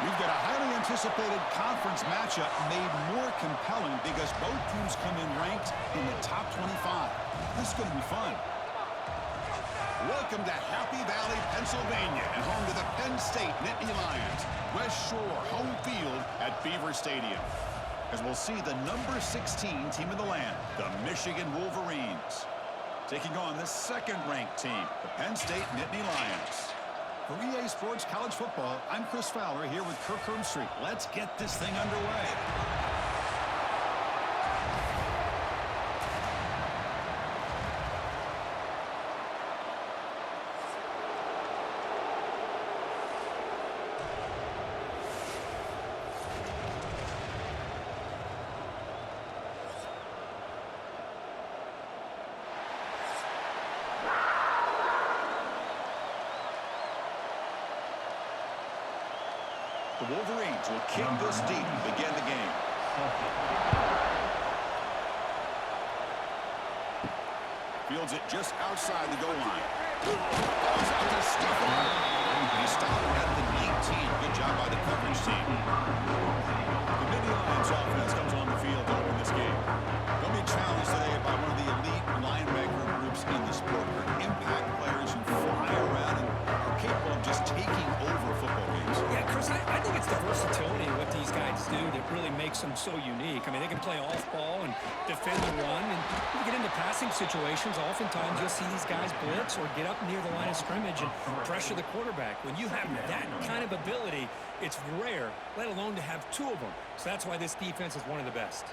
We've got a highly anticipated conference matchup made more compelling because both teams come in ranked in the top 25. This is going to be fun. Welcome to Happy Valley, Pennsylvania, and home to the Penn State Nittany Lions. West Shore home field at Beaver Stadium. As we'll see the number 16 team in the land, the Michigan Wolverines, taking on the second-ranked team, the Penn State Nittany Lions. For EA Sports College Football, I'm Chris Fowler here with Kirk Herbstreit. Let's get this thing underway. The Wolverines will kick this deep to begin the game. Fields it just outside the goal line. Goes out to stuff it. He stopped at the 19. Good job by the coverage team. The Nittany Lions offense comes on the field to open this game. They'll be challenged today by one of the elite linebacker groups in the sport. They're impact players who fly around and are capable of just taking over football games. Yeah, Chris, I think it's the versatility of what these guys do that really makes them so unique. I mean, they can play off-ball and defend the run, and when you get into passing situations, oftentimes you'll see these guys blitz or get up near the line of scrimmage and pressure the quarterback. When you have that kind of ability, it's rare, let alone to have two of them. So that's why this defense is one of the best.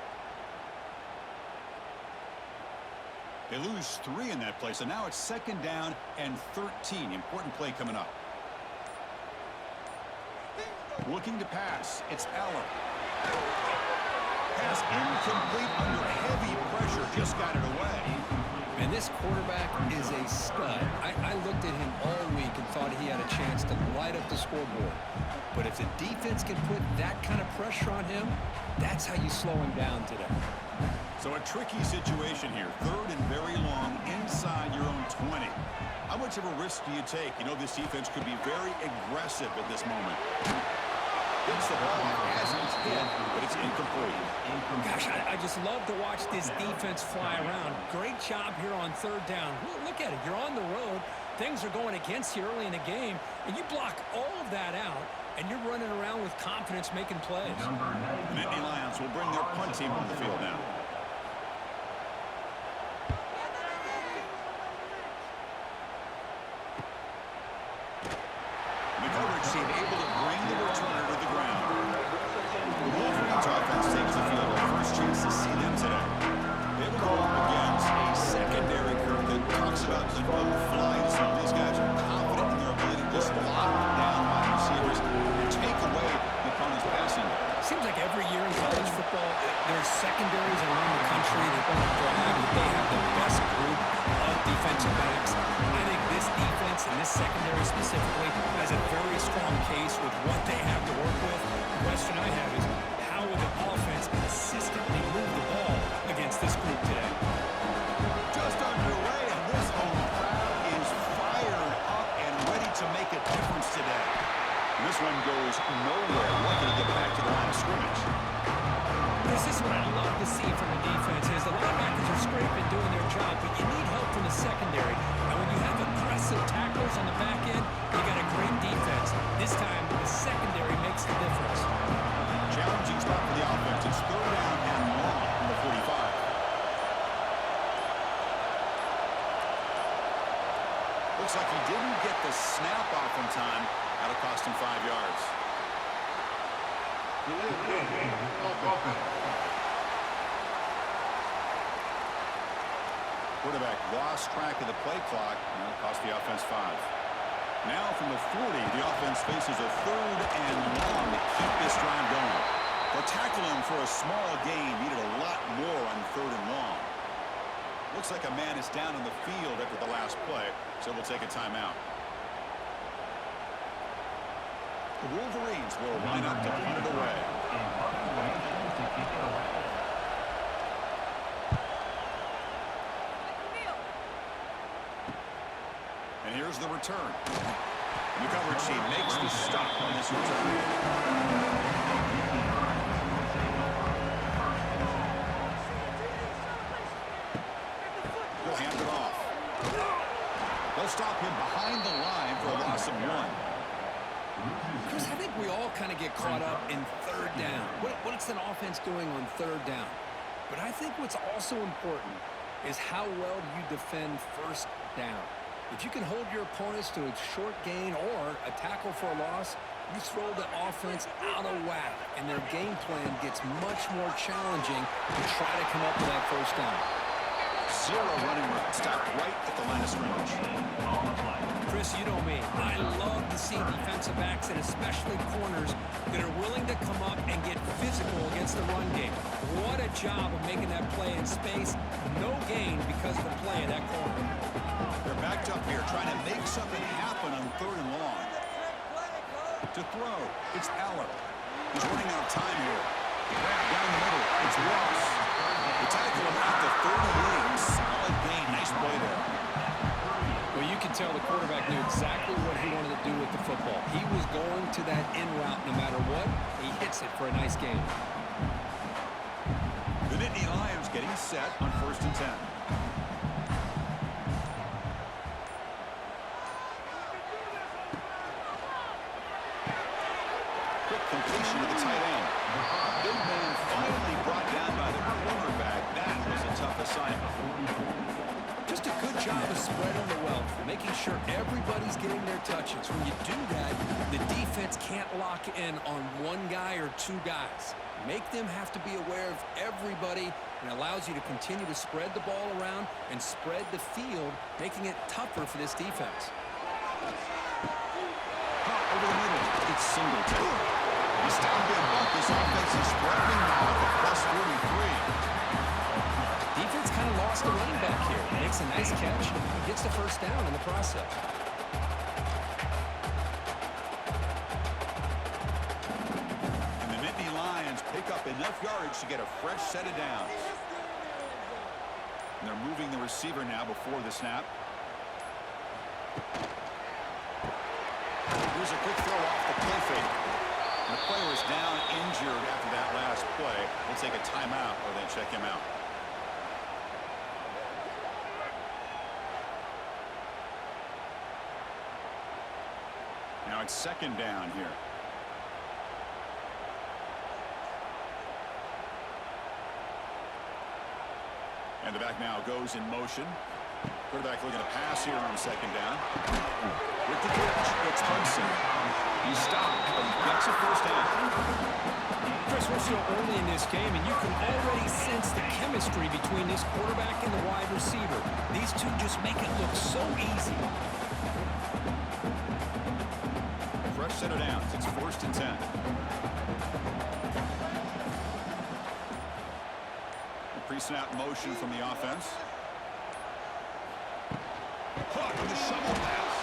They lose 3 in that play, so now it's second down and 13. Important play coming up. Looking to pass. It's Allen. Pass incomplete under heavy pressure. Just got it away. And this quarterback is a stud. I looked at him all week and thought he had a chance to light up the scoreboard. But if the defense can put that kind of pressure on him, that's how you slow him down today. So a tricky situation here. Third and very long inside your own 20. How much of a risk do you take? You know this defense could be very aggressive at this moment. Gets the ball as it's hit, but it's incomplete. Gosh, I just love to watch this defense fly around. Great job here on third down. Look at it. You're on the road. Things are going against you early in the game, and you block all of that out, and you're running around with confidence making plays. The Nittany Lions will bring their punt team on the field now. The coverage team able to bring the returner to the ground. The Wolverines offense takes the field. First chance to see them today. They will go up against a secondary group that talks about the no-fly zone. These guys are confident in their ability to just lock down wide receivers and take away the opponent's passing. Seems like every year in college football, there's secondaries around the country that want to brag that they have the best group of defensive backs. I think this defense and this secondary specifically has a very strong case with what they have to work with. The question I have is, how will the offense consistently move the ball against this group today? Just underway, and this home crowd is fired up and ready to make a difference today. And this one goes nowhere. Lucky to get back to the line of scrimmage. This is what I love to see from the defense is the linebackers are scraping, doing their job, but you need help from the secondary. And when you have aggressive tacklers on the back end, you got a great defense. This time, the secondary makes the difference. Challenging spot for the offense. It's third down and long from the 45. Looks like he didn't get the snap off in time. That'll cost him 5 yards. Quarterback lost track of the play clock, and that'll cost the offense 5. Now from the 40, the offense faces a third and long to keep this drive going. They'll tackle him for a small gain. Needed a lot more on third and long. Looks like a man is down on the field after the last play, so we'll take a timeout. The Wolverines will line up to punt it away. And here's the return. The coverage team makes the stop on the this return. He'll hand it off. They'll stop him behind the line for a loss of 1. Chris, I think we all kind of get caught up in third down. What's an offense doing on third down? But I think what's also important is how well do you defend first down. If you can hold your opponents to a short gain or a tackle for a loss, you throw the offense out of whack, and their game plan gets much more challenging to try to come up with that first down. 0 running route. Stopped right at the line of scrimmage. Chris, you know me. I love to see defensive backs and especially corners that are willing to come up and get physical against the run game. What a job of making that play in space. No gain because of the play of that corner. They're backed up here trying to make something happen on 3rd and long. To throw, it's Aller. He's running out of time here. Grab down the middle. It's Ross. The tackle him out to 38. Solid gain. Nice play there. Well, you can tell the quarterback knew exactly what he wanted to do with the football. He was going to that in route no matter what. He hits it for a nice gain. The Nittany Lions getting set on 1st and 10. Quick completion to the tight end. Big man finally brought down by the cornerback. That was a tough assignment. Just a good job of spreading the wealth, making sure everybody's getting their touches. When you do that, the defense can't lock in on one guy or 2 guys. Make them have to be aware of everybody, and allows you to continue to spread the ball around and spread the field, making it tougher for this defense. Caught over the middle. It's Singleton. He's down big off. This offense is spreading now at plus 43. Defense kind of lost the running back here. Makes a nice catch. Gets the first down in the process. And the Nittany Lions pick up enough yardage to get a fresh set of downs. And they're moving the receiver now before the snap. Here's a quick throw off the play fake. And the player is down injured after that last play. They'll take a timeout or they check him out. Now it's 2nd down here. And the back now goes in motion. Quarterback looking to pass here on 2nd down. With the catch, it's Hudson. He's stopped, but he gets a first down. Chris, we're still early in this game, and you can already sense the chemistry between this quarterback and the wide receiver. These two just make it look so easy. Fresh set of downs. It's 1st and 10. A pre-snap motion from the offense. Caught with a shovel pass.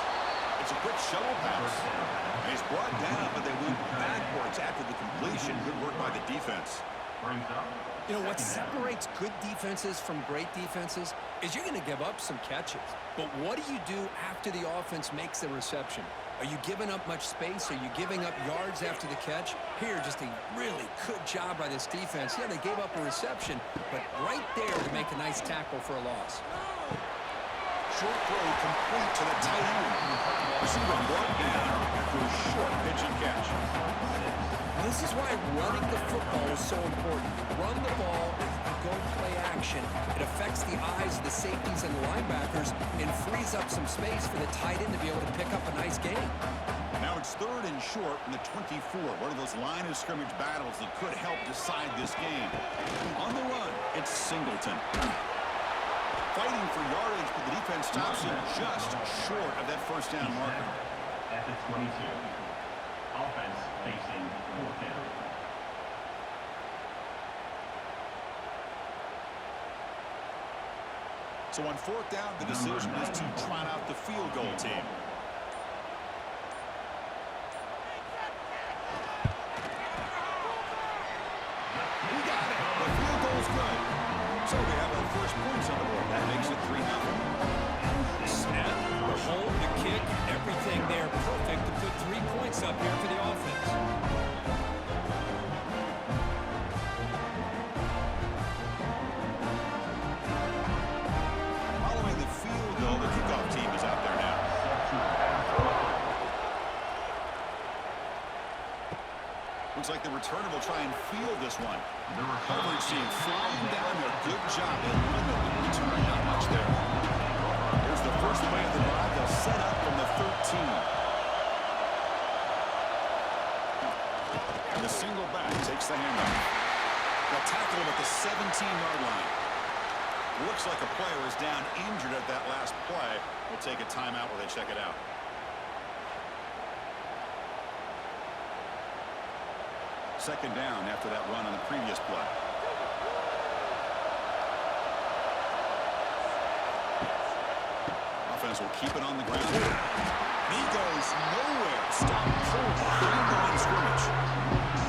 It's a quick shovel pass. And he's brought down, but they went backwards after the completion. Good work by the defense. You know, what separates good defenses from great defenses is you're going to give up some catches. But what do you do after the offense makes the reception? Are you giving up much space? Are you giving up yards after the catch? Here, just a really good job by this defense. Yeah, they gave up a reception, but right there to make a nice tackle for a loss. Short throw complete to the tight end. Receiver brought down after a short pitch and catch. This is why running the football is so important. Run the ball, if you go play action, it affects the eyes of the safeties and the linebackers and frees up some space for the tight end to be able to pick up a nice gain. Now it's 3rd and short from the 24. One of those line of scrimmage battles that could help decide this game. On the run, it's Singleton. Fighting for yardage, but the defense stops him just short of that first down marker. At the 22. Offense facing 4th down. So on 4th down, the decision is to trot out the field goal team. We got it. The field goal's good. So we have our first points on the board. That makes it 3-0. Snap, the hold, the kick, everything there perfect to put 3 points pickup here for the offense. Following the field goal, the kickoff team is out there now. Looks like the returner will try and field this one. Coverage team flying down there. Good job. They limit the return. Not much there. Here's the first play of the drive. They'll set up from the 13. And the single back takes the handoff. They'll tackle him at the 17-yard line. Looks like a player is down injured at that last play. We'll take a timeout while they check it out. Second down after that run on the previous play. Offense will keep it on the ground. He goes nowhere. Stop pull behind the line of scrimmage.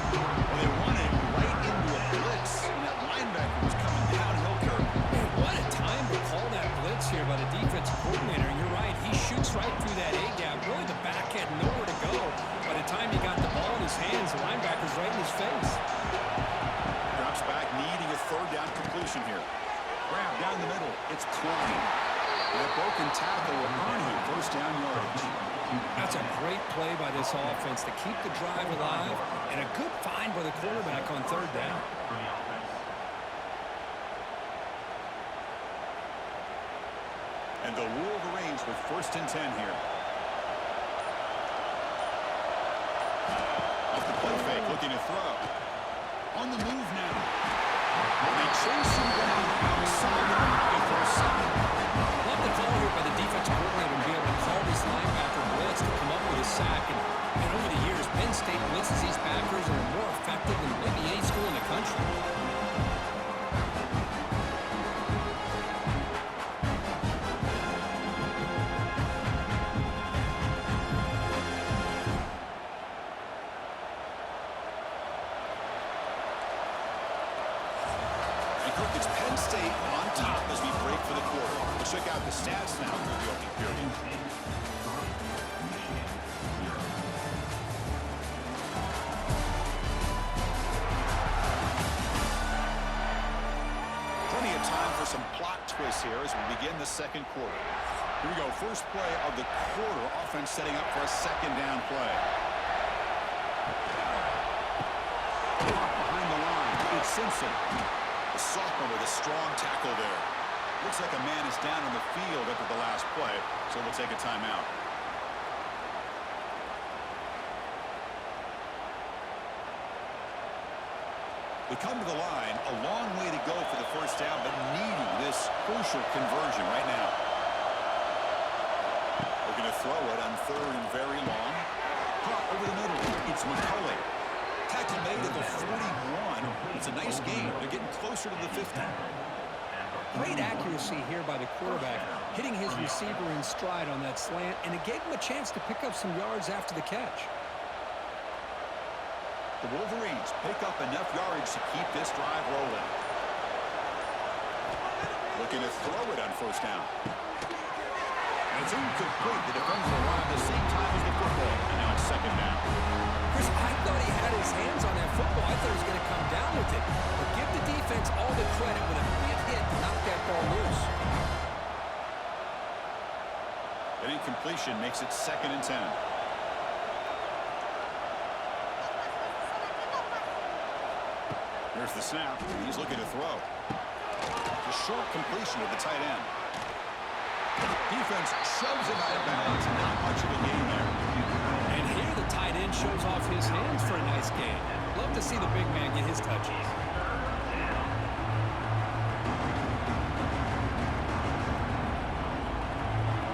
Well, they run it right into a blitz, and that linebacker was coming downhill curve. Man, what a time to call that blitz here by the defensive coordinator. And you're right, he shoots right through that A-gap. Really, the back had nowhere to go. By the time he got the ball in his hands, the linebacker's right in his face. Drops back, needing a third down completion here. Grab down the middle. It's Klein. And a broken tackle will earn him first down yardage. That's a great play by this offense to keep the drive alive, and a good find by the quarterback on third down. And the Wolverines with first and 10 here. Off the play fake, looking to throw. On the move now. They chase him down outside the pocket for a second. Love the call here by the defensive coordinator and be able to call this linebacker blitz to come up with a sack. And over the years, Penn State blitzes these backers and are more effective than maybe any school in the country. It's Penn State on top as we break for the quarter. We'll check out the stats now through the opening period. Plenty of time for some plot twists here as we begin the second quarter. Here we go. First play of the quarter. Offense setting up for a second down play. Behind the line, it's Simpson. The sophomore with a strong tackle there. Looks like a man is down on the field after the last play, so we'll take a timeout. We come to the line, a long way to go for the first down, but needing this crucial conversion right now. Looking to throw it on third and very long. Caught over the middle. It's McCulley. Tackle made at the 41. It's a nice game. They're getting closer to the 50. Great accuracy here by the quarterback, hitting his receiver in stride on that slant, and it gave him a chance to pick up some yards after the catch. The Wolverines pick up enough yardage to keep this drive rolling. Looking to throw it on first down. And it's incomplete. The defender arrived at the same time as the football. And now it's second down. Chris, I thought he had his hands on that football. I thought he was going to come down with it. But give the defense all the credit with a big hit to knock that ball loose. An incompletion makes it second and 10. Here's the snap. He's looking to throw. A short completion to the tight end. Defense shoves him out of bounds. Not much of a gain there. And here the tight end shows off his hands for a nice game. Love to see the big man get his touches.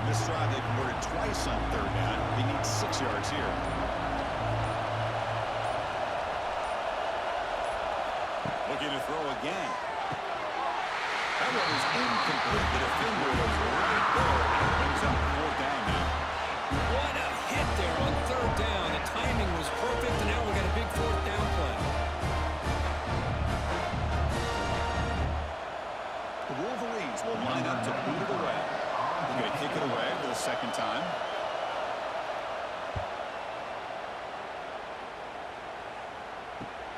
This drive they converted twice on third down. They need 6 yards here. Looking to throw again. That one is incomplete. The defender was right there. And brings up fourth down now. What a hit there on third down. The timing was perfect, and now we got a big fourth down play. The Wolverines will line up to boot it away. They're going to kick it away for the second time.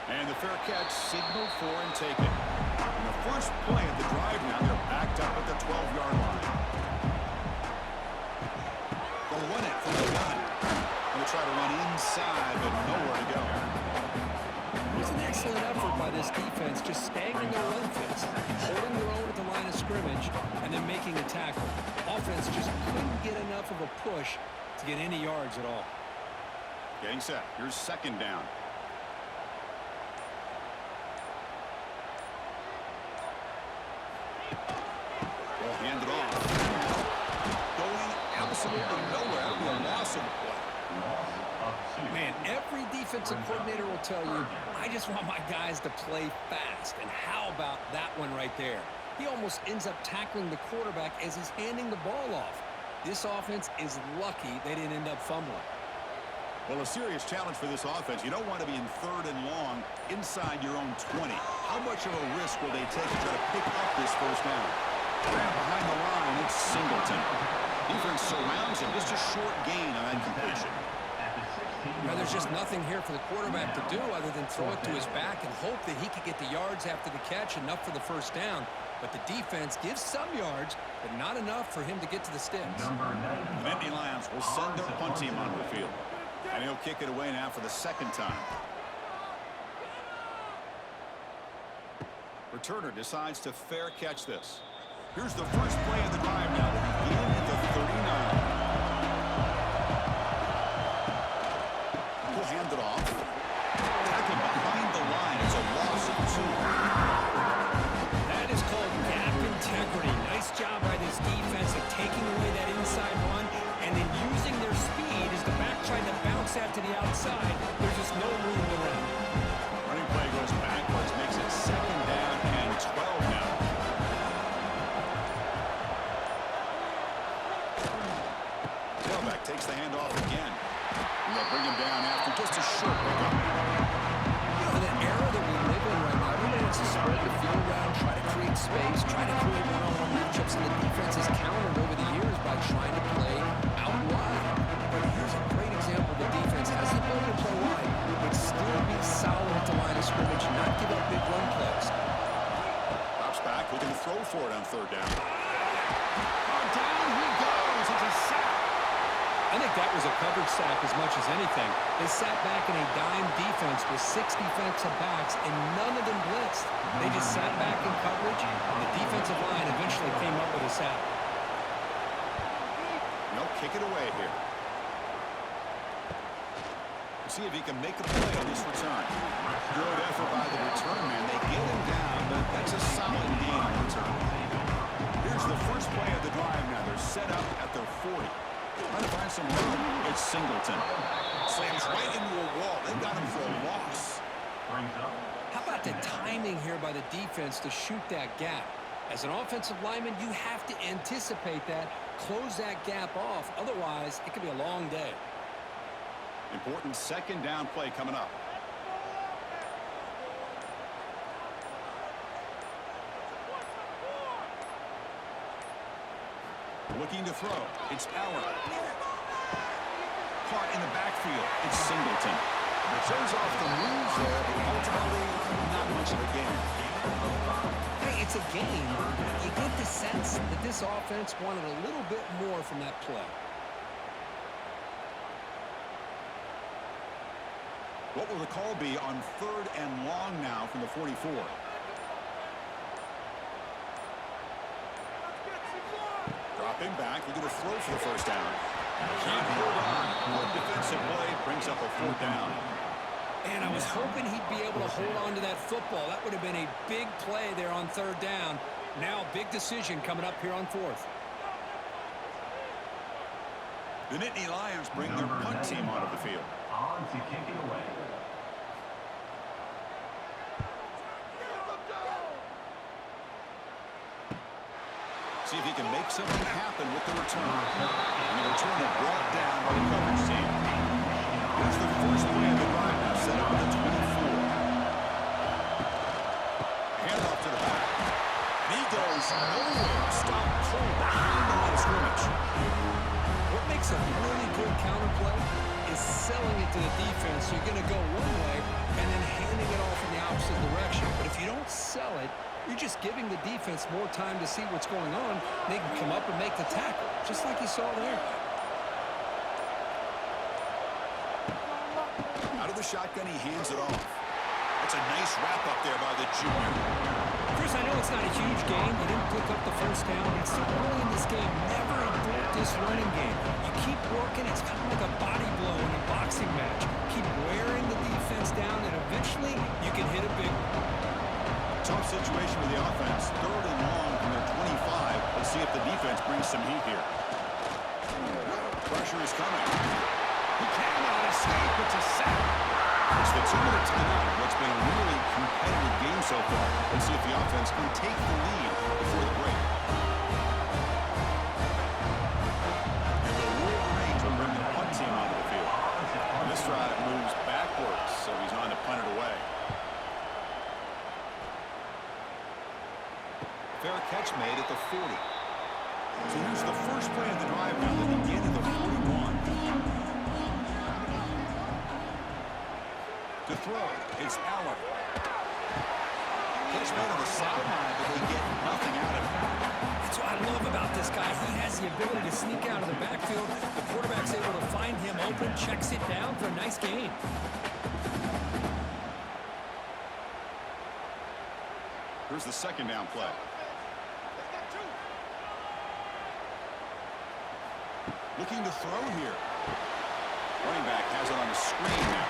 And the fair catch signaled for and taken. And the first play of the drive now, they're backed up at the 12-yard line. They'll run it from the gun. Going to try to run inside, but nowhere to go. It was an excellent effort by this defense, just staying in their run fits, holding their own at the line of scrimmage, and then making a tackle. Offense just couldn't get enough of a push to get any yards at all. Getting set. Here's second down. Ball handed off. Going absolutely nowhere. It'll be a loss of the play. Man, every defensive coordinator will tell you, I just want my guys to play fast. And how about that one right there? He almost ends up tackling the quarterback as he's handing the ball off. This offense is lucky they didn't end up fumbling. Well, a serious challenge for this offense. You don't want to be in third and long inside your own 20. How much of a risk will they take to try to pick up this first down? Behind the line, it's Singleton. Defense surrounds him. Just a short gain on that completion. Now, there's just nothing here for the quarterback to do other than throw it to his back and hope that he could get the yards after the catch, enough for the first down. But the defense gives some yards, but not enough for him to get to the sticks. The Nittany Lions will send their punt team onto the field. And he'll kick it away now for the second time. Returner decides to fair catch this. Here's the first play of the drive now. They'll begin at the 39. He'll hand it off. Tackle behind the line. It's a loss of 2. That is called gap integrity. Nice job by this defense of taking away that inside run and then using their speed as the back tried to bounce out to the outside. There's just no room to run. Running play goes backwards, makes it second down and 12 now. Tailback takes the handoff again. And they'll bring him down after just a short pickup. You know, the era that we live in right now, everybody wants to spread the field around, try to create space, try to create one-on-one matchups, and the defense has countered over the years by trying to play out wide. But here's a great example. The defense has the ability to play wide, but still be solid at the line of scrimmage and not give up big run plays. Drops back, looking to throw for it on third down. Oh, down he goes. It's a sack. I think that was a coverage sack as much as anything. They sat back in a dime defense with 6 defensive backs, and none of them blitzed. They just sat back in coverage, and the defensive line eventually came up with a sack. No, kick it away here. See if he can make a play on this return. Good effort by the return man. They get him down, but that's a solid gain on return. Here's the first play of the drive now. They're set up at their 40. Trying to find some room. It's Singleton. Slams right into a wall. They got him for a loss. How about the timing here by the defense to shoot that gap? As an offensive lineman, you have to anticipate that, close that gap off. Otherwise, it could be a long day. Important second down play coming up. Looking to throw. It's Allen. Caught in the backfield. It's Singleton. Shows off the moves there, but ultimately not much of a gain. Hey, it's a game. You get the sense that this offense wanted a little bit more from that play. What will the call be on third and long now from the 44? Dropping back, looking to throw for the first down. Can't hold on. Good defensive play brings up a fourth down. And I was hoping he'd be able to hold on to that football. That would have been a big play there on third down. Now a big decision coming up here on fourth. The Nittany Lions bring their punt team onto the field. On to kick it away. See if he can make something happen with the return. And the return is brought down by the coverage team. Here's the first play of the drive now, set up at the 24. Handoff to the back. And he goes nowhere. Stop cold behind the line of scrimmage. What makes a really good counter play is selling it to the defense. You're going to go one way and then handing it off opposite direction. But if you don't sell it, you're just giving the defense more time to see what's going on. They can come up and make the tackle, just like you saw there. Out of the shotgun, he hands it off. That's a nice wrap up there by the junior. Chris, I know it's not a huge game. You didn't pick up the first down, but it's still early in this game. Never abort this running game. You keep working. It's kind of like a body blow in a boxing match. Keep wearing the defense down, and eventually you can hit a big one. Tough situation for the offense. 3rd and long from their 25. Let's see if the defense brings some heat here. Pressure is coming. He cannot escape. It's a sack. It's the 2-minute timeout. What's been a really competitive game so far. Let's see if the offense can take the lead before the break. And the Wolverines will bring the punt team onto the field. And this drive moves backwards, so he's on to punt it away. Fair catch made at the 40. So here's the first play of the drive now that begin at the 41. To throw, it's Allen. Catch made on the sideline, but they get nothing out of it. That's what I love about this guy. He has the ability to sneak out of the backfield. The quarterback's able to find him open, checks it down for a nice gain. Here's the second down play. Looking to throw here. Running back has it on the screen now.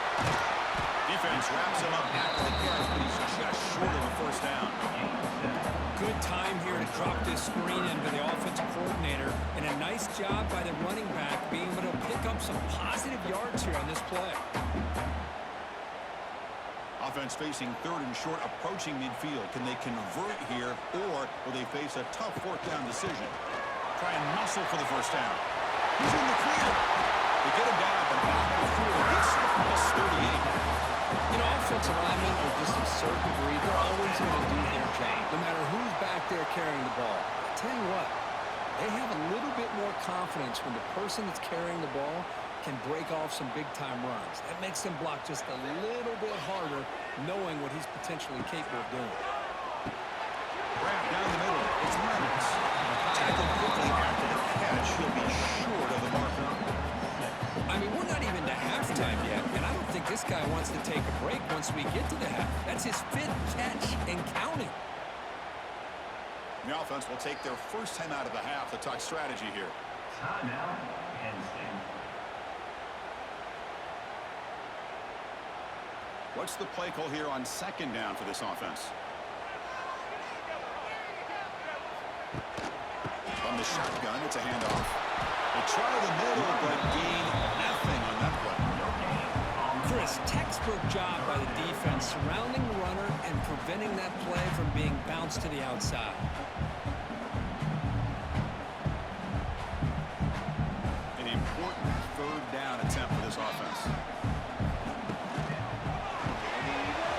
Defense wraps him up after the catch, but he's just short of a first down. Good time here to drop this screen into the offensive coordinator, and a nice job by the running back being able to pick up some positive yards here on this play. Offense facing 3rd and short, approaching midfield. Can they convert here, or will they face a tough 4th down decision? Try and muscle for the first down. He's in the clear. They get him down, but not before he gets to plus 38. You know, offensive linemen are just a certain breed. They're always going to do their job, no matter who's back there carrying the ball. I'll tell you what, they have a little bit more confidence when the person that's carrying the ball can break off some big-time runs. That makes them block just a little bit harder, knowing what he's potentially capable of doing. Grab down the middle. It's Reynolds. Tackled quickly after the catch. He'll be short of the marker. I mean, we're not even to halftime yet, and I don't think this guy wants to take a break once we get to the half. That's his 5th catch and counting. The offense will take their first time out of the half to talk strategy here. Timeout, Penn State. What's the play call here on 2nd down for this offense? From the shotgun, it's a handoff. They try the middle, but gain nothing on that play. Chris, textbook job by the defense surrounding the runner and preventing that play from being bounced to the outside. An important 3rd down attempt for this offense.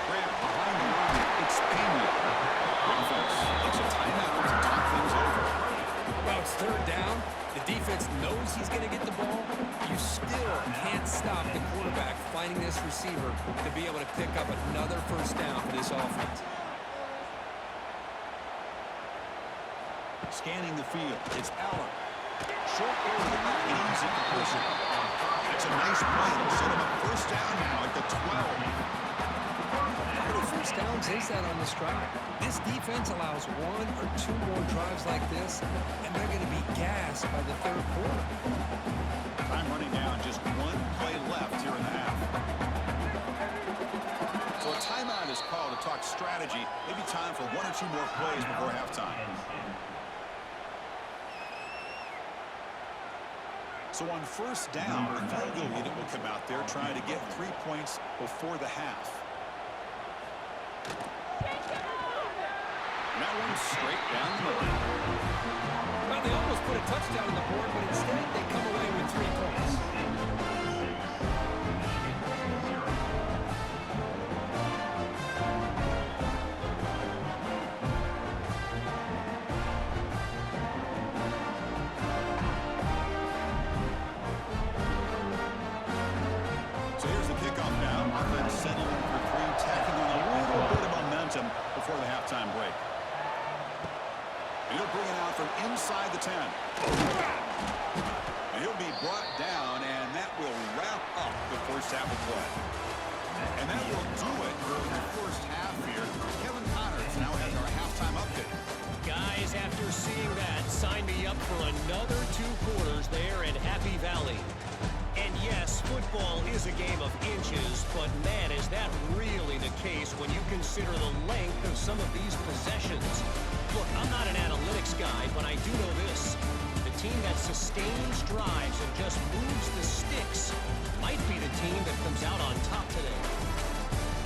Grant behind the line. It's Pena. Offense takes a timeout to talk things over. Well, it's 3rd down. The defense knows he's going to get the ball. You still can't stop the quarterback finding this receiver to be able to pick up another first down for this offense. Scanning the field, it's Allen. Short area, easy completion. That's a nice play. It'll set him up first down now at the 12. How many first downs is that on this drive? This defense allows 1 or 2 more drives like this, and they're going to be gassed by the 3rd quarter. Time running down, just 1 play left here in the half. So a timeout is called to talk strategy. Maybe time for 1 or 2 more plays before halftime. So on first down, the field goal unit will come out there trying to get 3 points before the half. And that one's straight down the middle. Well, they almost put a touchdown on the board, but instead they come away with 3 points. So here's the kickoff now. Offense settled for 3, tacking on a little bit of play. And that will do it for the first half here. Kevin Connors now has our halftime update. Guys, after seeing that, sign me up for another 2 quarters there at Happy Valley. And yes, football is a game of inches, but man, is that really the case when you consider the length of some of these possessions. Look, I'm not an analytics guy, but I do know this. The team that sustains drives and just moves the sticks might be the team that comes out on top today.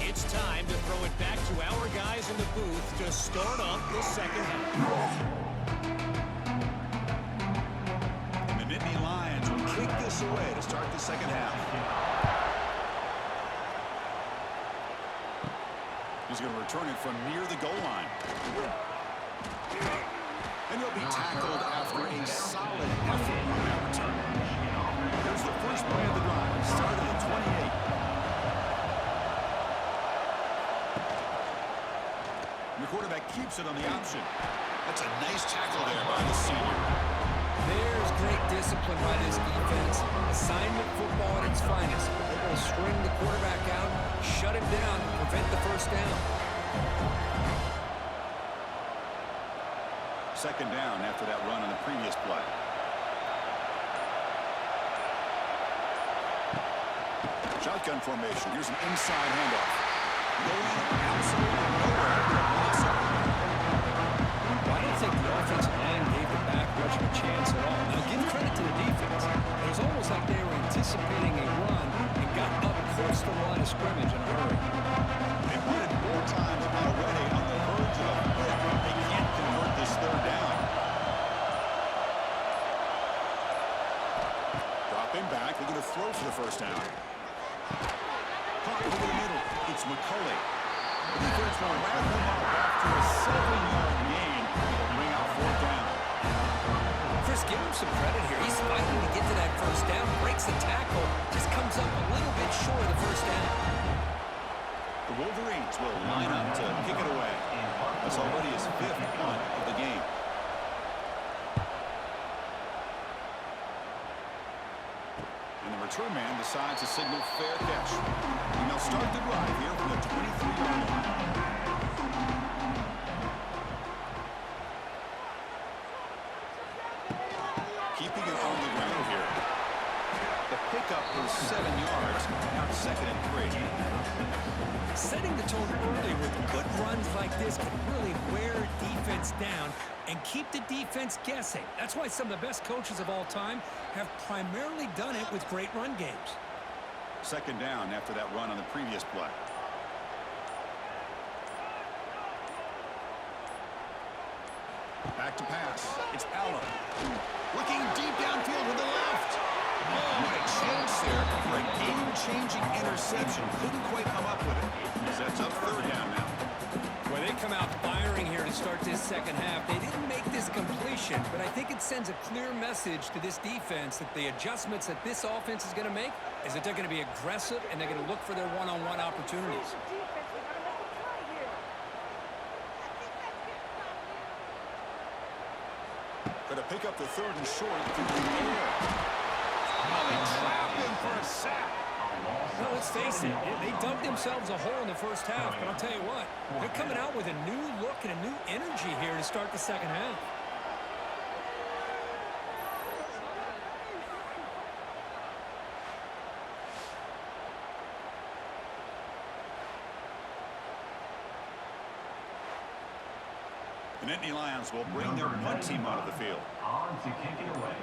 It's time to throw it back to our guys in the booth to start up the second half. The Nittany Lions will kick this away to start the second half. He's going to return it from near the goal line. And he'll be tackled after a solid effort on that return. There's the first play of the drive. Started at 28. And the quarterback keeps it on the option. That's a nice tackle there by the senior. There's great discipline by this defense. Assignment football at its finest. They're going to string the quarterback out, shut him down, prevent the first down. Second down after that run on the previous play. Shotgun formation. Here's an inside handoff. Going absolutely nowhere. Well, I don't think the offensive line gave the back much of a chance at all. Now, give credit to the defense. It was almost like they were anticipating a run and got up close to the line of scrimmage in a hurry. They punted 4 times already on the verge of a pick. They can't convert this third down. Dropping back. They're going to throw for the first down. Caught over the middle. It's McCulley. The defense will wrap him up after a 7-yard gain. They'll bring out 4th down. Chris, give him some credit here. He's fighting to get to that first down, breaks the tackle, just comes up a little bit short of the first down. The Wolverines will line up to kick it away. That's already his 5th punt of the game. And the return man decides to signal fair catch. And they'll start the drive here from the 23-yard line. Keeping it on the ground here. The pickup is 7 yards. Now it's 2nd and 3. Setting the tone early with good runs like this can really wear defense down and keep the defense guessing. That's why some of the best coaches of all time have primarily done it with great run games. 2nd down after that run on the previous play. Back to pass. It's Allen. Looking deep downfield to the left. Oh, what a chance there for a game-changing interception. Couldn't quite come up with it. Sets up 3rd down now. Well, they come out firing here to start this second half. They didn't make this completion, but I think it sends a clear message to this defense that the adjustments that this offense is going to make is that they're going to be aggressive and they're going to look for their one-on-one opportunities. Going to pick up the 3rd and short through the air. Oh, they trapped him for a sack. Well, let's face it, they dug themselves a hole in the first half, but I'll tell you what, they're coming out with a new look and a new energy here to start the second half. The Nittany Lions will bring their punt team out of the field. On to kick it away.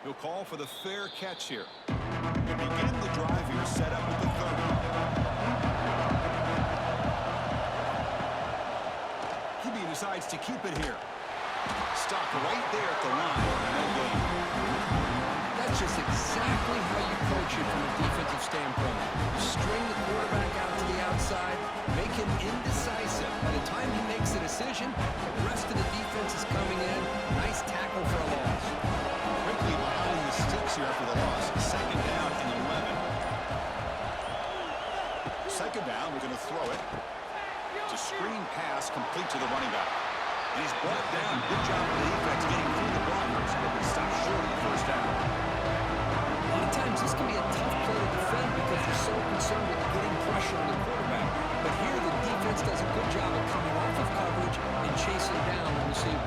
He'll call for the fair catch here. They begin the drive here, set up at the 30. QB decides to keep it here. Stop right there at the line. No gain. That's just exactly how you coach it from a defensive standpoint. You string the quarterback out to the outside, make him indecisive. By the time he makes a decision, the rest of the defense is coming in. Nice tackle for a loss. Quickly behind the sticks here after the loss. 2nd down and 11. 2nd down, we're going to throw it. It's a screen pass complete to the running back. And he's brought down. Good job of the defense getting through the blockers, but they stopped short of the first down. A lot of times this can be a tough play to defend because you're so concerned with getting pressure on the quarterback. But here the defense does a good job of coming off of coverage and chasing down the receiver.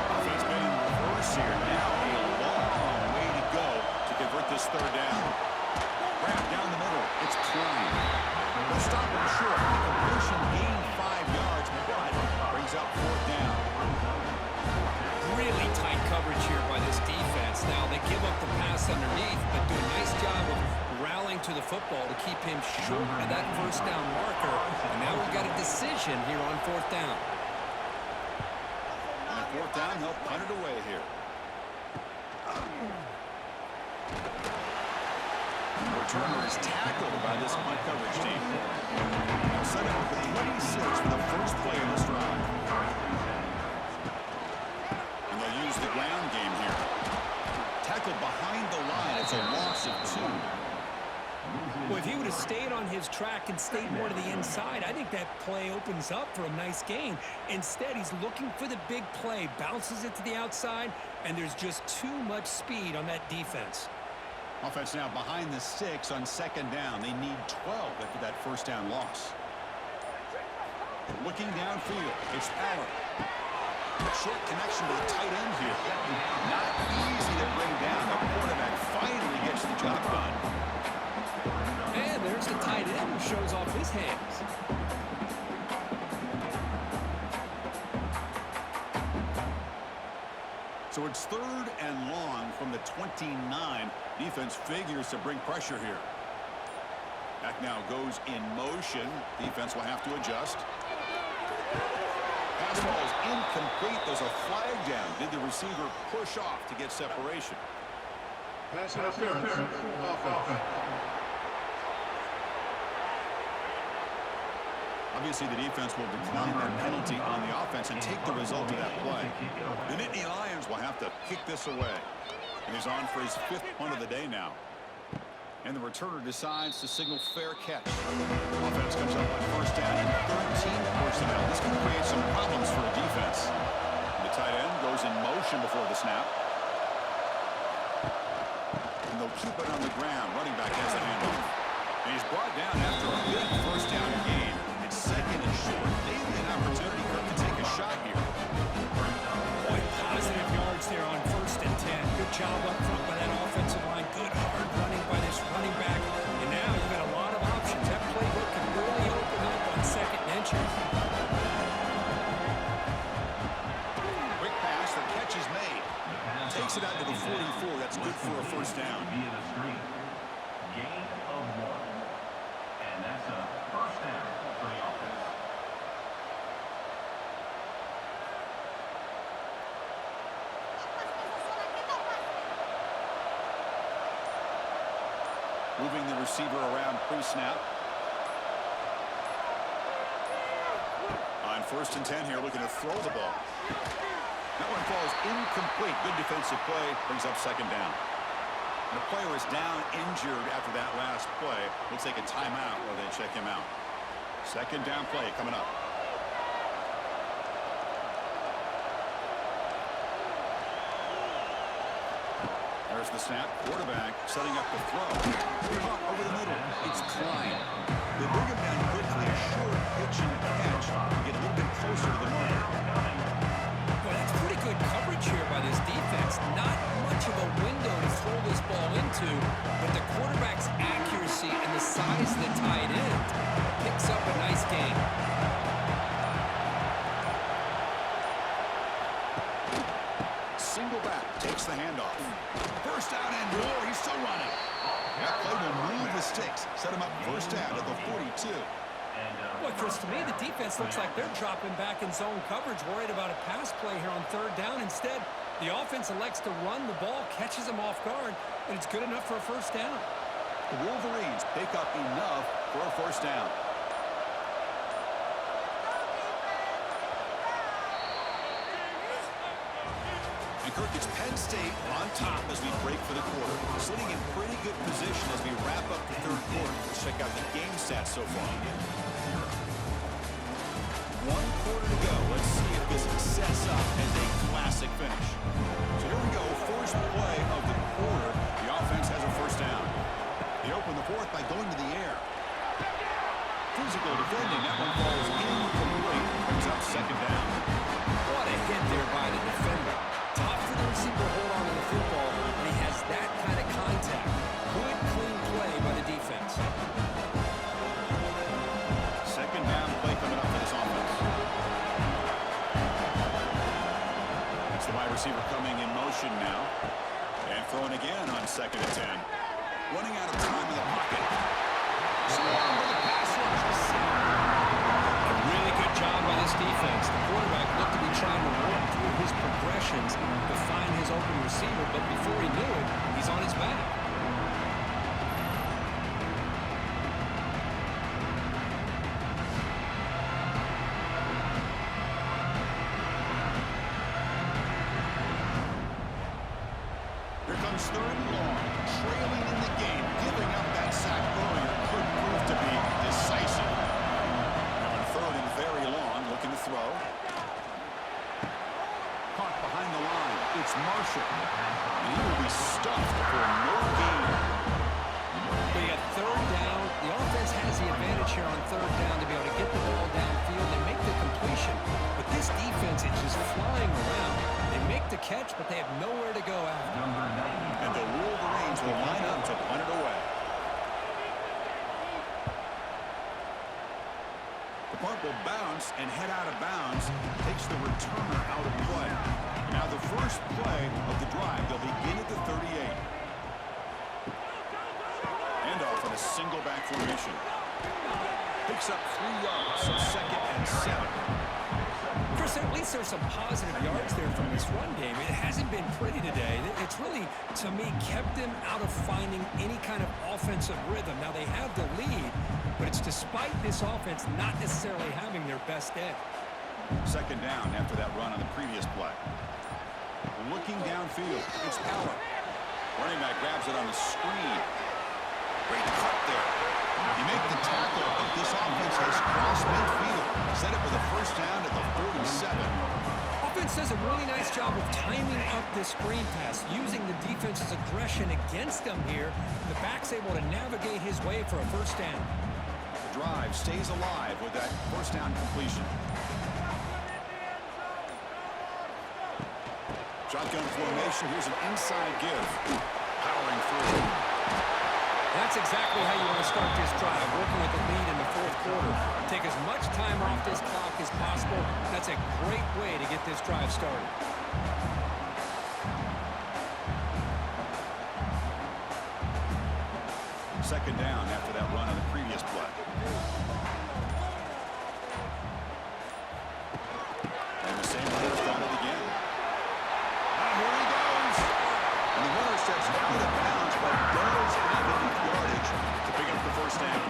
Offense made in reverse here. Now a long way to go to convert this third down. Grab down the middle. It's Klein. They'll stop him short. The completion gained 5 yards, but brings up fourth down. Really tight coverage here by this defense. Now they give up the pass underneath, but do a nice job of rallying to the football to keep him short of that first down marker. And now we've got a decision here on fourth down. On fourth down, he'll punt it away here. Returner is tackled by this punt coverage team. They'll set up with the 26 for the first play of this drive. And they'll use the ground game here. Tackled behind the line. It's a loss of 2. Well, if he would have stayed on his track and stayed more to the inside, I think that play opens up for a nice gain. Instead, he's looking for the big play, bounces it to the outside, and there's just too much speed on that defense. Offense now behind the 6 on second down. They need 12 after that first down loss. Looking downfield, it's Allen. Short connection to the tight end here. Not easy to bring down. The quarterback finally gets the job done. And there's the tight end who shows off his hands. So it's third and long from the 29. Defense figures to bring pressure here. Back now goes in motion. Defense will have to adjust. Pass ball is incomplete. There's a flag down. Did the receiver push off to get separation? Pass interference. Offense. Obviously, the defense will decline that penalty on the offense and take the result of that play. The Nittany Lions will have to kick this away. And he's on for his 5th punt of the day now. And the returner decides to signal fair catch. Offense comes up on first down and 13 personnel. This can create some problems for a defense. The tight end goes in motion before the snap. And they'll keep it on the ground. Running back has the handoff. And he's brought down after a big first down gain. It's second and short. Maybe an opportunity for him to take a shot here. Boy, positive yards there on first and 10. Good job up front by that offensive line. Good hard running by this running back. And now you've got a lot of options. That playbook can really open up on second and inches. Quick pass. The catch is made. Takes it out to the 44. That's good for a first down. Via the screen. Gain of 1. And that's a first down for the offense. Moving the receiver around pre-snap. On first and 10 here, looking to throw the ball. That one falls incomplete. Good defensive play. Brings up second down. And the player is down injured after that last play. Looks like a timeout while they check him out. Second down play coming up. There's the snap. Quarterback setting up the throw. Caught over the middle. It's Klein. They bring him down quickly. A short pitch and catch to get a little bit closer to the mark. Well, that's pretty good coverage here by this defense. Not much of a window to throw this ball into, but the quarterback's accuracy and the size of the tight end picks up a nice gain. Single back. Takes the handoff. First down and more. He's still running. That play will move the sticks. Set him up first down at the 42. Well, Chris, to me, the defense looks like they're dropping back in zone coverage, worried about a pass play here on third down. Instead, the offense elects to run the ball, catches them off guard, and it's good enough for a first down. The Wolverines pick up enough for a first down. And Kirk, it's Penn State on top as we break for the quarter. Sitting in pretty good position as we wrap up the third quarter. Let's check out the game stats so far. 1 quarter to go. Let's see if this sets up as a classic finish. So here we go, first play of the quarter. The offense has a first down. They open the fourth by going to the air. Physical defending. That one falls incomplete. Brings up second down. What a hit there by the defender. Tough for the receiver to hold on to the football when he has that kind of contact. Good, clean play by the defense. Second down play coming up for this offense. That's the wide receiver coming in motion now. And throwing again on 2nd and 10. Running out of time in the pocket. Swarm with a pass rush. A really good job by this defense. The quarterback looked to be trying to work through his progressions to find his open receiver, but before he knew it, he's on his back. Here comes 3rd and long. Trailing in the game. Giving up that sack earlier could prove to be decisive. Now on 3rd and very long. Looking to throw. Caught behind the line. It's Marshall. And he will be stuffed for no gain. They got 3rd down. The offense has the advantage here on 3rd down to be able to get the ball downfield and make the completion. But this defense is just flying around. They make the catch, but they have nowhere to go after. And the Wolverines will line up to punt it away. The punt will bounce and head out of bounds. Takes the returner out of play. Now the first play of the drive, they'll begin at the 38. And off in a single back formation. Picks up 3 yards, so 2nd and 7. Chris, at least there's some positive yards there from this run game. It hasn't been pretty today. It's really, to me, kept them out of finding any kind of offensive rhythm. Now, they have the lead, but it's despite this offense not necessarily having their best day. 2nd down after that run on the previous play. Looking downfield, it's Power. Running back grabs it on the screen. Great cut there. You make the tackle, but this offense has crossed midfield. Set it with a first down at the 47. Offense does a really nice job of timing up this screen pass, using the defense's aggression against them here. The back's able to navigate his way for a first down. The drive stays alive with that first down completion. Shotgun formation. Here's an inside give. Powering through. That's exactly how you want to start this drive, working with the lead in the 4th quarter. Take as much time off this clock as possible. That's a great way to get this drive started. Second down after that run on the previous play. And the same runner's done it again. Now here he goes. And the runner steps out of bounds, but does have enough yardage to pick up the first down.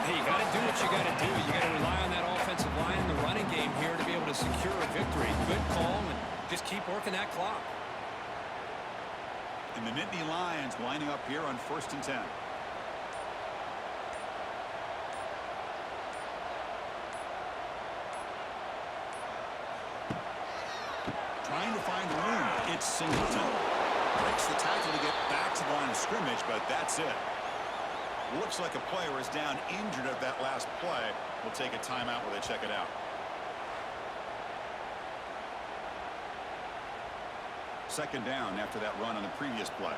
Hey, you got to do what you got to do. You got to rely on that offensive line in the running game here to be able to secure a victory. Good call, and just keep working that clock. And the Nittany Lions lining up here on 1st and 10. Trying to find room. It's Singleton. Breaks the tackle to get back to the line of scrimmage, but that's it. Looks like a player is down injured at that last play. We'll take a timeout while they check it out. Second down after that run on the previous play.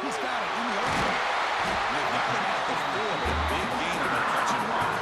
He's got it in the open. They've got him at the 4, but a big gain on the catch and run.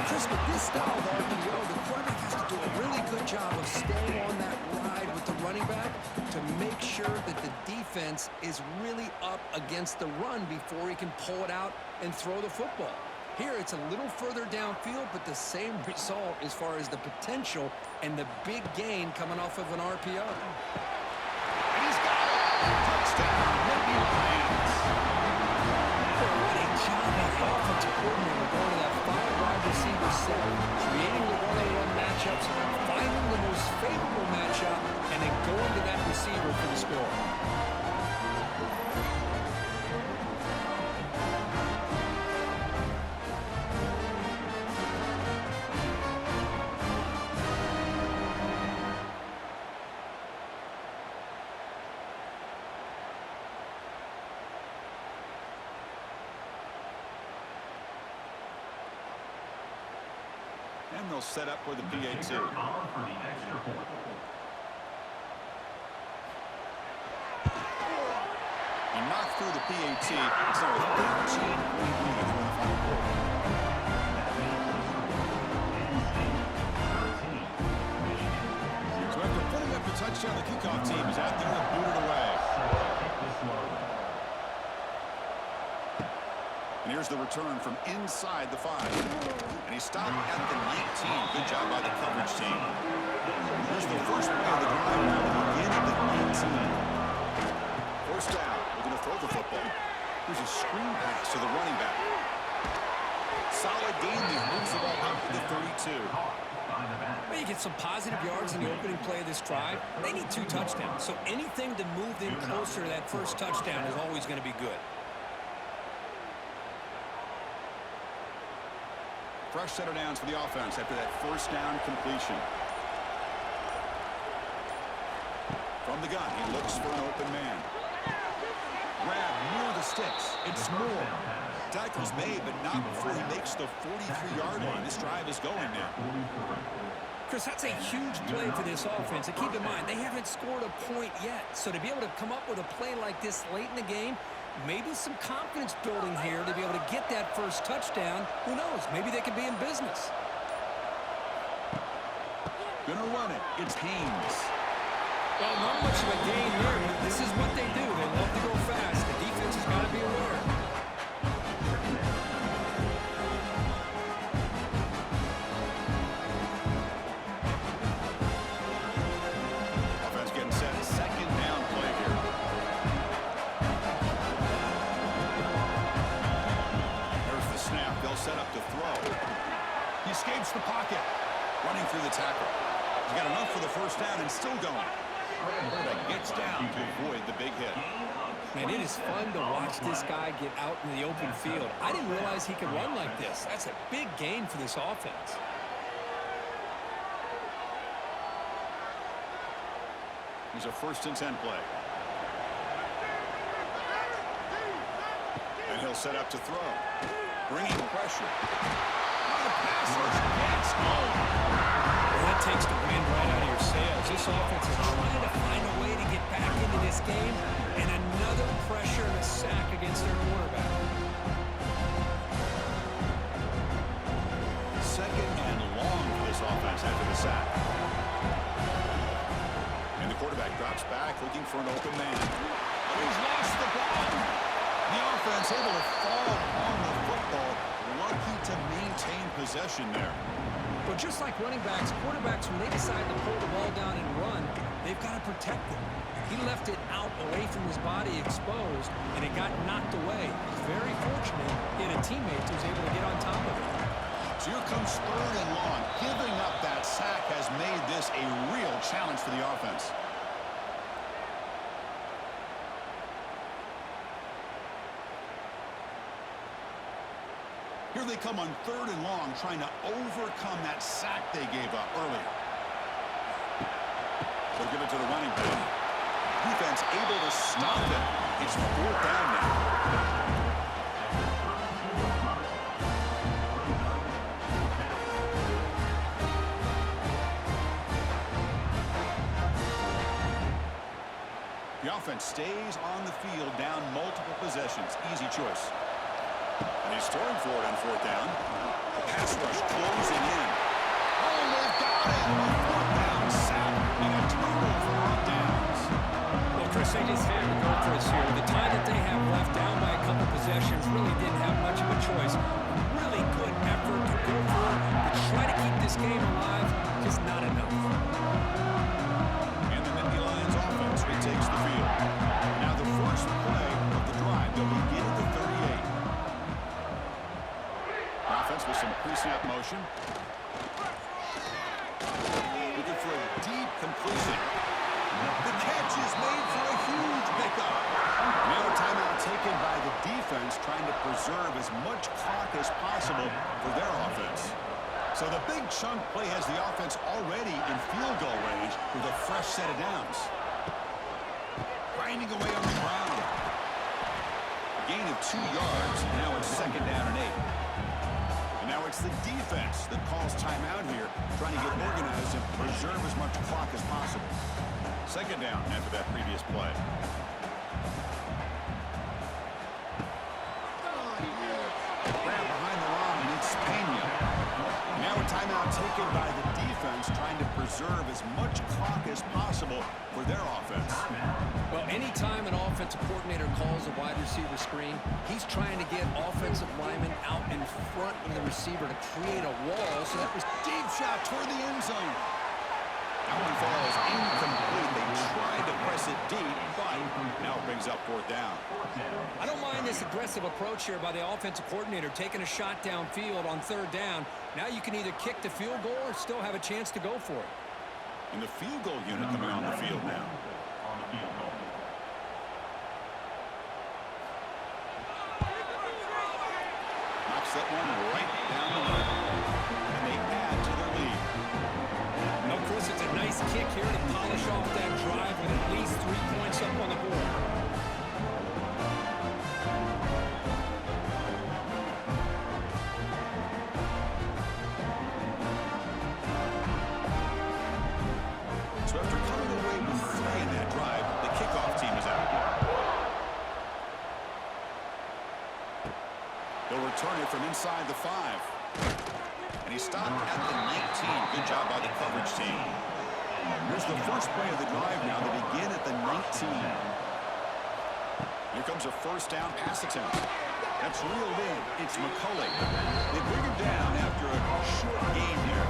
Chris, with this style of RPO, the quarterback has to do a really good job of staying on that ride with the running back to make sure that the defense is really up against the run before he can pull it out and throw the football. Here, it's a little further downfield, but the same result as far as the potential and the big gain coming off of an RPO. And he's got it. Touchdown, Nittany Lions. What a job by the offensive coordinator going to that 5-wide receiver set, creating the one-on-one matchups, finding the most favorable matchup, and then going to that receiver for the score. And they'll set up for the PAT. For the extra point. He knocked through the PAT. It's now a 13-point lead in the final quarter. So after putting up a touchdown, the kickoff team is out there to boot it away. And here's the return from inside the 5. And he stopped at the 19. Good job by the coverage team. Here's the first play of the drive now to begin at the 19. First down. We're going to throw the football. Here's a screen pass to the running back. Solid gain there. Moves the ball up to the 32. Well, you get some positive yards in the opening play of this drive. They need 2 touchdowns. So anything to move them closer to that first touchdown is always going to be good. Fresh set of downs for the offense after that first down completion. From the gun, he looks for an open man. Grab near the sticks. It's Moore. Tackle's made, but not before he makes the 43-yard line. This drive is going now. Chris, that's a huge play for this offense. And keep in mind, they haven't scored a point yet. So to be able to come up with a play like this late in the game, maybe some confidence building here to be able to get that first touchdown. Who knows? Maybe they could be in business. Gonna run it. It's Haynes. Well, not much of a gain there, but this is what they do. They love to go fast. The defense has got to be aware. Offense getting set. Second down play here. There's the snap. They'll set up to throw. He escapes the pocket. Running through the tackle. He's got enough for the first down and still going. That gets down to avoid the big hit. Man, it is fun to watch this guy get out in the open field. I didn't realize he could run like this. That's a big gain for this offense. Here's a 1st and 10 play. And he'll set up to throw. Bringing pressure. On a pass rush. Gets home. That takes the wind right out of your sails. This offense is trying to find a way to get back into this game, and another pressure and a sack against their quarterback. Second and long for this offense after the sack. And the quarterback drops back looking for an open man. And he's lost the ball. The offense able to fall on the football. Lucky to maintain possession there. But just like running backs, quarterbacks, when they decide to pull the ball down and run, they've got to protect it. He left it out away from his body exposed, and it got knocked away. He's very fortunate he had a teammate who was able to get on top of it. So here comes 3rd and long. Giving up that sack has made this a real challenge for the offense. Here they come on 3rd and long, trying to overcome that sack they gave up earlier. They'll give it to the running back. Defense able to stop it. It's 4th down now. The offense stays on the field, down multiple possessions. Easy choice. And he's throwing for it on 4th down. The pass rush closing in. Oh, they've got it! A 4th down sack and a turnover on downs. Well, Chris, they just had to go for this here. The time that they have left down by a couple possessions really didn't have much of a choice. Really good effort to go for it, to try to keep this game alive, just not enough. And the Nittany Lions offense retakes the field. Now the first play of the drive. They'll begin at the 38. Offense with some pre-snap motion. Looking for a deep completion. The catch is made for a huge pickup. Now a timeout taken by the defense, trying to preserve as much clock as possible for their offense. So the big chunk play has the offense already in field goal range with a fresh set of downs. Grinding away on the ground. A gain of 2 yards. Now it's 2nd down and 8. And now it's it's the defense that calls timeout here, trying to get organized and preserve as much clock as possible. Second down after that previous play. Grab behind the line, it's Pena. Now a timeout taken by the defense, trying to preserve as much clock as possible for their offense. Well, anytime an offensive coordinator calls a wide receiver screen, he's trying to get offensive linemen out in front of the receiver to create a wall. So that was Deep shot toward the end zone. That one falls incomplete. They tried to press it deep, but now it brings up fourth down. I don't mind this aggressive approach here by the offensive coordinator, taking a shot downfield on third down. Now you can either kick the field goal or still have a chance to go for it. And the field goal unit coming on the field now. On the field goal. Knocks that one right down the middle. And they add to their lead. No, Chris, it's a nice kick here to polish off that drive with at least 3 points up on the board. So after coming away with 3 in that drive, the kickoff team is out. They'll return it from inside the 5. And he stopped at the 19. Good job by the coverage team. Here's the first play of the drive now. They begin at the 19. Here comes a first down pass attempt. That's reeled in. It's McCulley. They bring him down after a short gain here.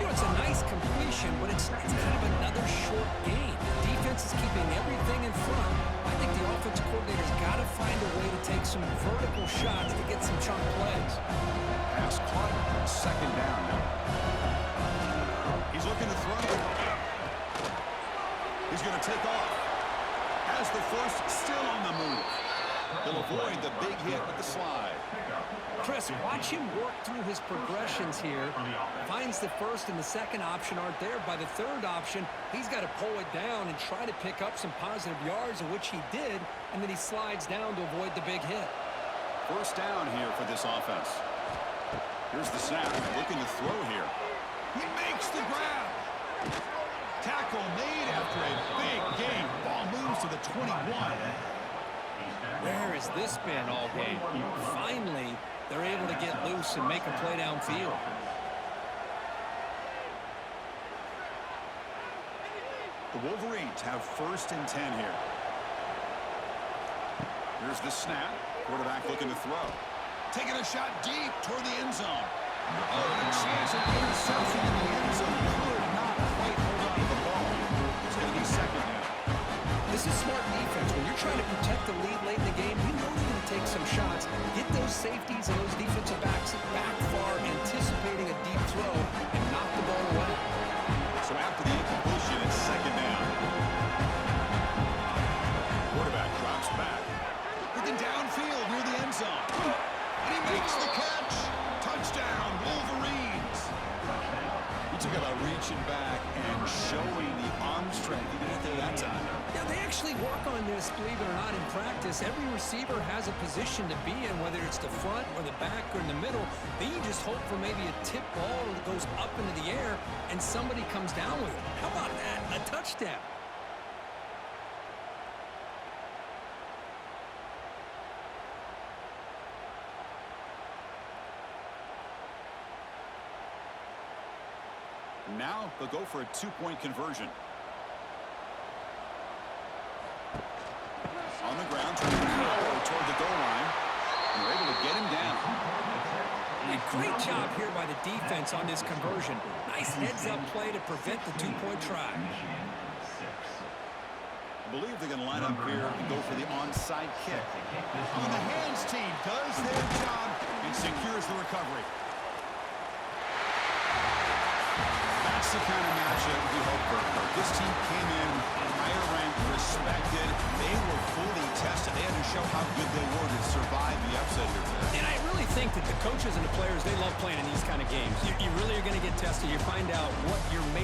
You know, it's a nice completion, but it's kind of another short gain. The defense is keeping everything in front. I think the offensive coordinator's got to find a way to take some vertical shots to get some chunk plays. Pass caught. Second down now. He's looking to throw. He's going to take off. Has the first, still on the move. He'll avoid the big hit with the slide. Chris, watch him work through his progressions here. Finds the first and the second option aren't there. By the third option, he's got to pull it down and try to pick up some positive yards, of which he did, and then he slides down to avoid the big hit. First down here for this offense. Here's the snap. Looking to throw here. He makes the grab. Tackle made after a big gain. Ball moves to the 21. Where has this been all game? Finally, they're able to get loose and make a play downfield. The Wolverines have first and 10 here. Here's the snap. Quarterback looking to throw. Taking a shot deep toward the end zone. Oh, and a chance at interception in the end zone. Could not quite hold on to the ball. It's going to be second down. This is smart defense. When you're trying to protect the lead late in the game, you know they're going to take some shots. Get those safeties and those defensive backs back far, anticipating a deep throw, and knock the ball away. So after the incompletion, it's second down. Quarterback drops back. Looking downfield near the end zone. And he makes the catch. Touchdown, Wolverines. He took about reaching back and showing the arm strength even at that time. Yeah, they actually work on this, believe it or not, in practice. Every receiver has a position to be in, whether it's the front or the back or in the middle. Then you just hope for maybe a tip ball that goes up into the air and somebody comes down with it. How about that? A touchdown. Now they'll go for a two-point conversion. On the ground, trying to power toward the goal line. And they're able to get him down. A great job here by the defense on this conversion. Nice heads-up play to prevent the two-point try. I believe they're going to line up here and go for the onside kick. On the hands team does their job and secures the recovery. That's the kind of matchup we hope for. This team came in higher ranked, respected. They were fully tested. They had to show how good they were to survive the upset here today. And I really think that the coaches and the players, they love playing in these kind of games. You really are going to get tested. You find out what you're made